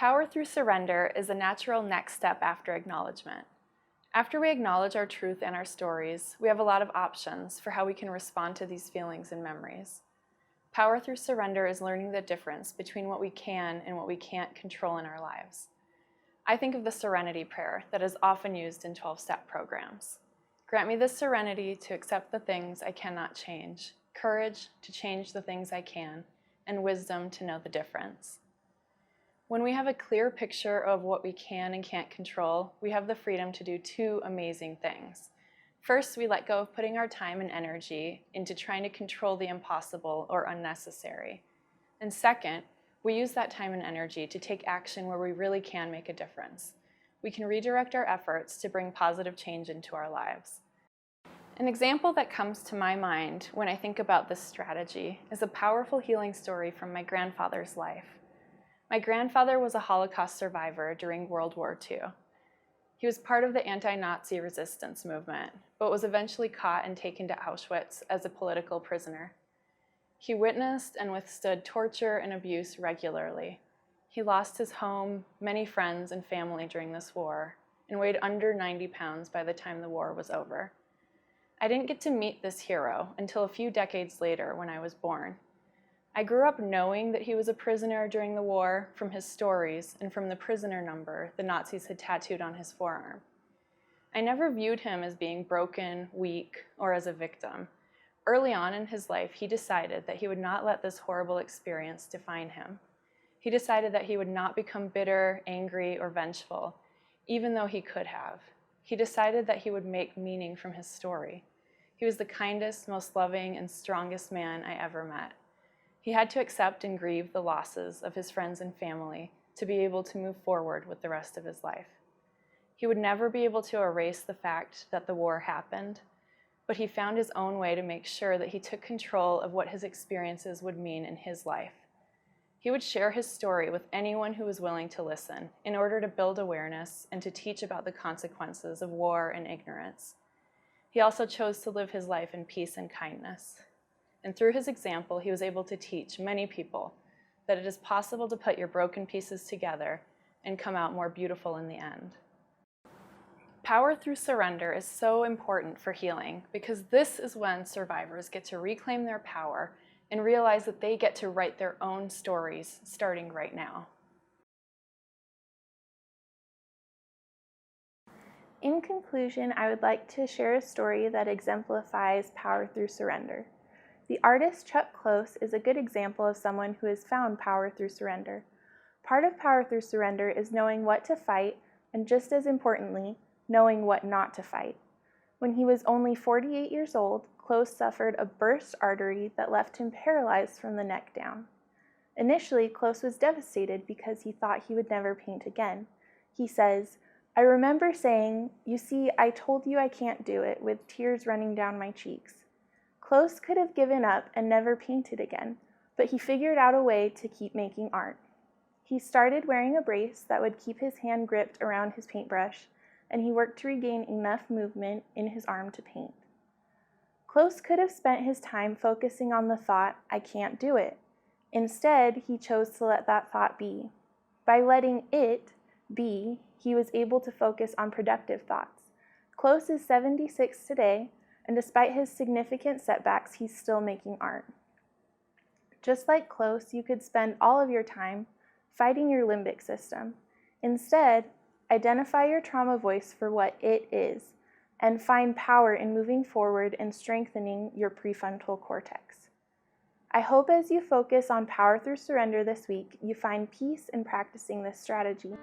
Power through surrender is a natural next step after acknowledgement. After we acknowledge our truth and our stories, we have a lot of options for how we can respond to these feelings and memories. Power through surrender is learning the difference between what we can and what we can't control in our lives. I think of the serenity prayer that is often used in 12-step programs. Grant me the serenity to accept the things I cannot change, courage to change the things I can, and wisdom to know the difference. When we have a clear picture of what we can and can't control, we have the freedom to do two amazing things. First, we let go of putting our time and energy into trying to control the impossible or unnecessary. And second, we use that time and energy to take action where we really can make a difference. We can redirect our efforts to bring positive change into our lives. An example that comes to my mind when I think about this strategy is a powerful healing story from my grandfather's life. My grandfather was a Holocaust survivor during World War II. He was part of the anti-Nazi resistance movement, but was eventually caught and taken to Auschwitz as a political prisoner. He witnessed and withstood torture and abuse regularly. He lost his home, many friends and family during this war, and weighed under 90 pounds by the time the war was over. I didn't get to meet this hero until a few decades later when I was born. I grew up knowing that he was a prisoner during the war from his stories and from the prisoner number the Nazis had tattooed on his forearm. I never viewed him as being broken, weak, or as a victim. Early on in his life, he decided that he would not let this horrible experience define him. He decided that he would not become bitter, angry, or vengeful, even though he could have. He decided that he would make meaning from his story. He was the kindest, most loving, and strongest man I ever met. He had to accept and grieve the losses of his friends and family to be able to move forward with the rest of his life. He would never be able to erase the fact that the war happened, but he found his own way to make sure that he took control of what his experiences would mean in his life. He would share his story with anyone who was willing to listen in order to build awareness and to teach about the consequences of war and ignorance. He also chose to live his life in peace and kindness. And through his example, he was able to teach many people that it is possible to put your broken pieces together and come out more beautiful in the end. Power through surrender is so important for healing because this is when survivors get to reclaim their power and realize that they get to write their own stories starting right now. In conclusion, I would like to share a story that exemplifies power through surrender. The artist Chuck Close is a good example of someone who has found power through surrender. Part of power through surrender is knowing what to fight, and just as importantly, knowing what not to fight. When he was only 48 years old, Close suffered a burst artery that left him paralyzed from the neck down. Initially, Close was devastated because he thought he would never paint again. He says, "I remember saying, 'You see, I told you I can't do it,' with tears running down my cheeks." Close could have given up and never painted again, but he figured out a way to keep making art. He started wearing a brace that would keep his hand gripped around his paintbrush, and he worked to regain enough movement in his arm to paint. Close could have spent his time focusing on the thought, "I can't do it." Instead, he chose to let that thought be. By letting it be, he was able to focus on productive thoughts. Close is 76 today, and despite his significant setbacks, he's still making art. Just like Close, you could spend all of your time fighting your limbic system. Instead, identify your trauma voice for what it is, and find power in moving forward and strengthening your prefrontal cortex. I hope as you focus on power through surrender this week, you find peace in practicing this strategy.